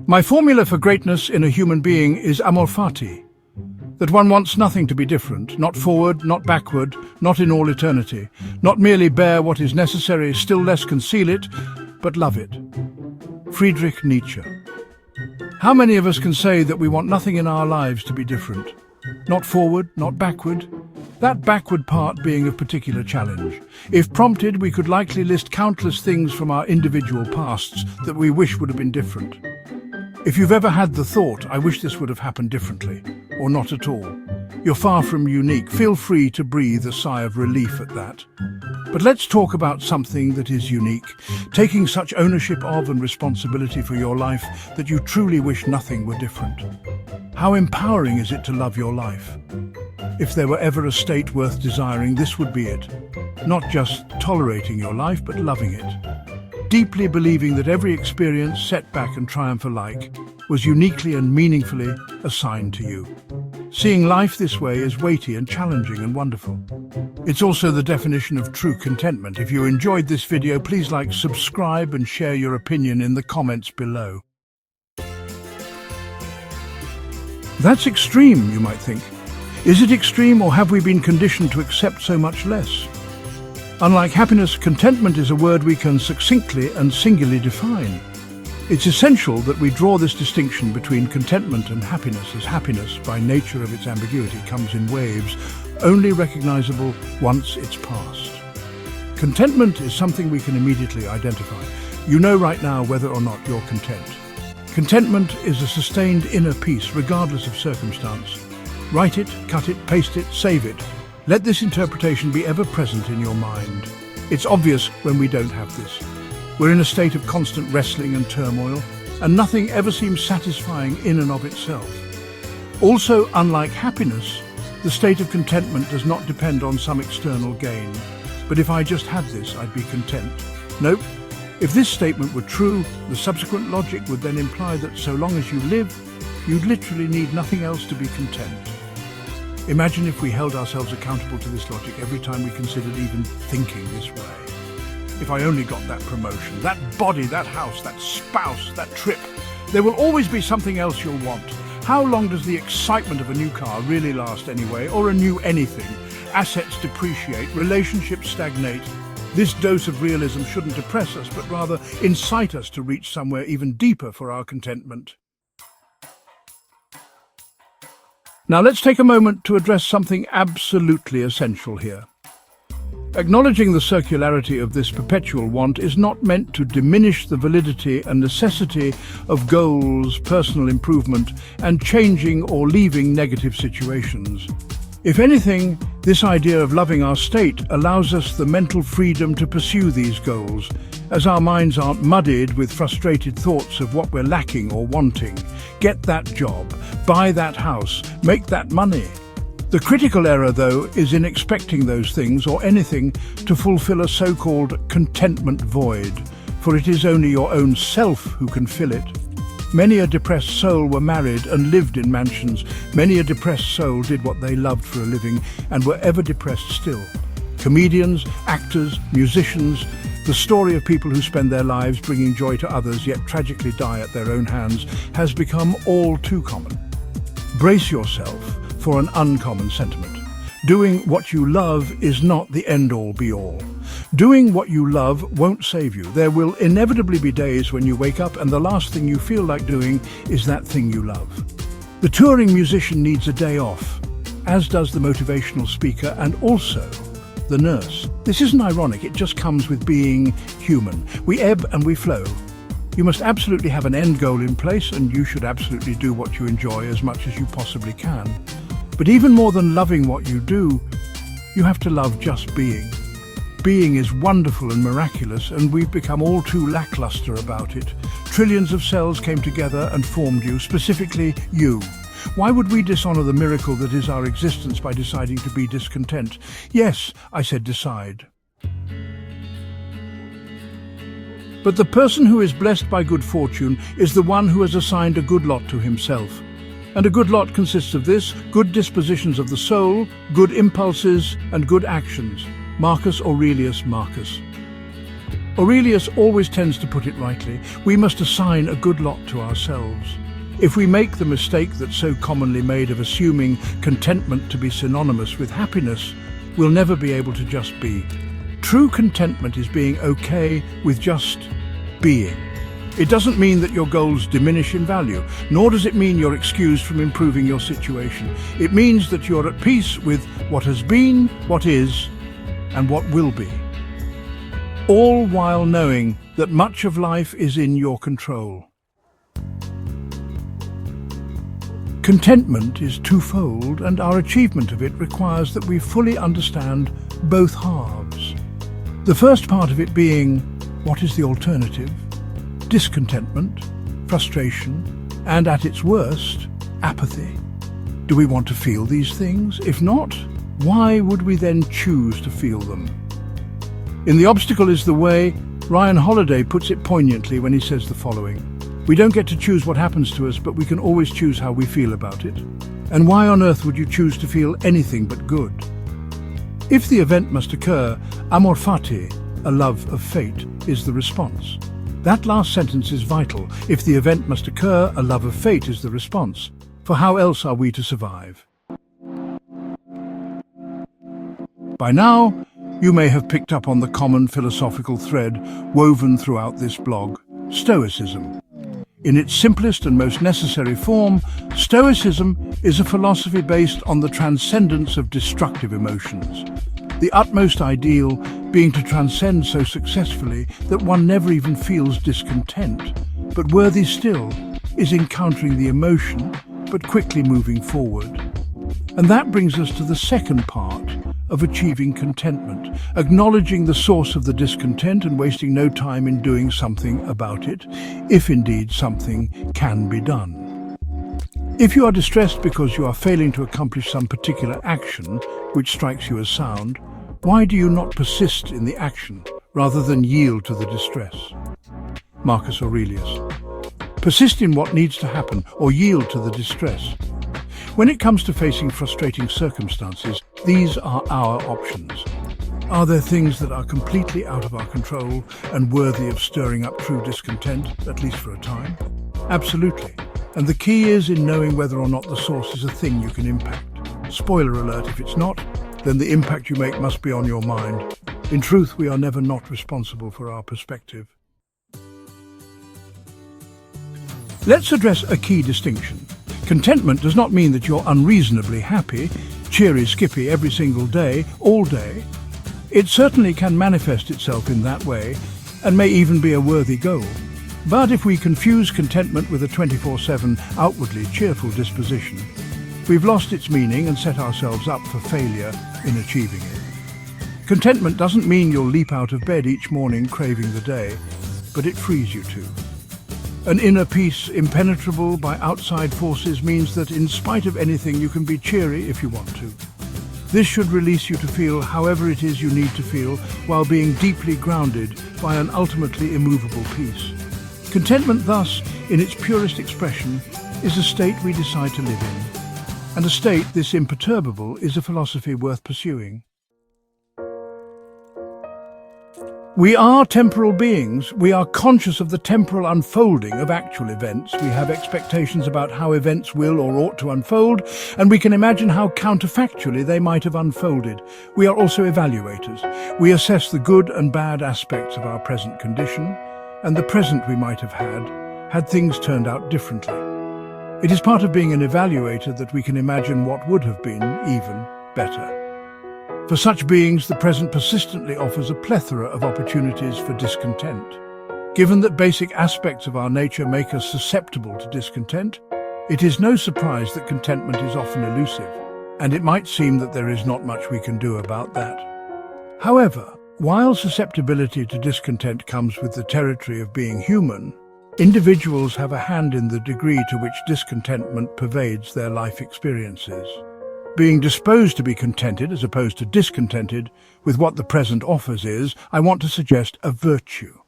My formula for greatness in a human being is Amor Fati, that one wants nothing to be different, not forward, not backward, not in all eternity, not merely bear what is necessary, still less conceal it, but love it. Friedrich Nietzsche. How many of us can say that we want nothing in our lives to be different? Not forward, not backward. That backward part being of particular challenge. If prompted, we could likely list countless things from our individual pasts that we wish would have been different. If you've ever had the thought, I wish this would have happened differently, or not at all, you're far from unique. Feel free to breathe a sigh of relief at that. But let's talk about something that is unique, taking such ownership of and responsibility for your life that you truly wish nothing were different. How empowering is it to love your life? If there were ever a state worth desiring, this would be it. Not just tolerating your life, but loving it. Deeply believing that every experience, setback and triumph alike, was uniquely and meaningfully assigned to you. Seeing life this way is weighty and challenging and wonderful. It's also the definition of true contentment. If you enjoyed this video, please like, subscribe and share your opinion in the comments below. That's extreme, you might think. Is it extreme, or have we been conditioned to accept so much less? Unlike happiness, contentment is a word we can succinctly and singularly define. It's essential that we draw this distinction between contentment and happiness, as happiness, by nature of its ambiguity, comes in waves, only recognizable once it's past. Contentment is something we can immediately identify. You know right now whether or not you're content. Contentment is a sustained inner peace, regardless of circumstance. Write it, cut it, paste it, save it. Let this interpretation be ever present in your mind. It's obvious when we don't have this. We're in a state of constant wrestling and turmoil, and nothing ever seems satisfying in and of itself. Also, unlike happiness, the state of contentment does not depend on some external gain. But if I just had this, I'd be content. Nope. If this statement were true, the subsequent logic would then imply that so long as you live, you'd literally need nothing else to be content. Imagine if we held ourselves accountable to this logic every time we considered even thinking this way. If I only got that promotion, that body, that house, that spouse, that trip, there will always be something else you'll want. How long does the excitement of a new car really last anyway, or a new anything? Assets depreciate, relationships stagnate. This dose of realism shouldn't depress us, but rather incite us to reach somewhere even deeper for our contentment. Now let's take a moment to address something absolutely essential here. Acknowledging the circularity of this perpetual want is not meant to diminish the validity and necessity of goals, personal improvement, and changing or leaving negative situations. If anything, this idea of loving our state allows us the mental freedom to pursue these goals, as our minds aren't muddied with frustrated thoughts of what we're lacking or wanting. Get that job, buy that house, make that money. The critical error, though, is in expecting those things or anything to fulfill a so-called contentment void, for it is only your own self who can fill it. Many a depressed soul were married and lived in mansions. Many a depressed soul did what they loved for a living and were ever depressed still. Comedians, actors, musicians, the story of people who spend their lives bringing joy to others yet tragically die at their own hands has become all too common. Brace yourself for an uncommon sentiment. Doing what you love is not the end-all be-all. Doing what you love won't save you. There will inevitably be days when you wake up and the last thing you feel like doing is that thing you love. The touring musician needs a day off, as does the motivational speaker and also the nurse. This isn't ironic, it just comes with being human. We ebb and we flow. You must absolutely have an end goal in place, and you should absolutely do what you enjoy as much as you possibly can. But even more than loving what you do, you have to love just being. Being is wonderful and miraculous, and we've become all too lackluster about it. Trillions of cells came together and formed you, specifically you. Why would we dishonor the miracle that is our existence by deciding to be discontent? Yes, I said decide. But the person who is blessed by good fortune is the one who has assigned a good lot to himself. And a good lot consists of this: good dispositions of the soul, good impulses, and good actions. Marcus Aurelius Marcus. Aurelius always tends to put it rightly. We must assign a good lot to ourselves. If we make the mistake that's so commonly made of assuming contentment to be synonymous with happiness, we'll never be able to just be. True contentment is being okay with just being. It doesn't mean that your goals diminish in value, nor does it mean you're excused from improving your situation. It means that you're at peace with what has been, what is, and what will be. All while knowing that much of life is in your control. Contentment is twofold, and our achievement of it requires that we fully understand both halves. The first part of it being, what is the alternative? Discontentment, frustration, and at its worst, apathy. Do we want to feel these things? If not, why would we then choose to feel them? In The Obstacle is the Way, Ryan Holiday puts it poignantly when he says the following: "We don't get to choose what happens to us, but we can always choose how we feel about it. And why on earth would you choose to feel anything but good? If the event must occur, Amor, Fati, a love of fate, is the response." That last sentence is vital. If the event must occur, a love of fate is the response. For how else are we to survive? By now, you may have picked up on the common philosophical thread woven throughout this blog: Stoicism. In its simplest and most necessary form, Stoicism is a philosophy based on the transcendence of destructive emotions. The utmost ideal being to transcend so successfully that one never even feels discontent, but worthy still is encountering the emotion, but quickly moving forward. And that brings us to the second part of achieving contentment, acknowledging the source of the discontent and wasting no time in doing something about it, if indeed something can be done. If you are distressed because you are failing to accomplish some particular action which strikes you as sound, why do you not persist in the action rather than yield to the distress? Marcus Aurelius. Persist in what needs to happen or yield to the distress. When it comes to facing frustrating circumstances, these are our options. Are there things that are completely out of our control and worthy of stirring up true discontent, at least for a time? Absolutely. And the key is in knowing whether or not the source is a thing you can impact. Spoiler alert, if it's not, then the impact you make must be on your mind. In truth, we are never not responsible for our perspective. Let's address a key distinction. Contentment does not mean that you're unreasonably happy, cheery, skippy every single day, all day. It certainly can manifest itself in that way, and may even be a worthy goal. But if we confuse contentment with a 24/7 outwardly cheerful disposition, we've lost its meaning and set ourselves up for failure in achieving it. Contentment doesn't mean you'll leap out of bed each morning craving the day, but it frees you to. An inner peace impenetrable by outside forces means that in spite of anything you can be cheery if you want to. This should release you to feel however it is you need to feel while being deeply grounded by an ultimately immovable peace. Contentment thus, in its purest expression, is a state we decide to live in. And a state this imperturbable is a philosophy worth pursuing. We are temporal beings. We are conscious of the temporal unfolding of actual events. We have expectations about how events will or ought to unfold, and we can imagine how counterfactually they might have unfolded. We are also evaluators. We assess the good and bad aspects of our present condition, and the present we might have had things turned out differently. It is part of being an evaluator that we can imagine what would have been even better. For such beings, the present persistently offers a plethora of opportunities for discontent. Given that basic aspects of our nature make us susceptible to discontent, it is no surprise that contentment is often elusive, and it might seem that there is not much we can do about that. However, while susceptibility to discontent comes with the territory of being human, individuals have a hand in the degree to which discontentment pervades their life experiences. Being disposed to be contented as opposed to discontented with what the present offers is, I want to suggest, a virtue.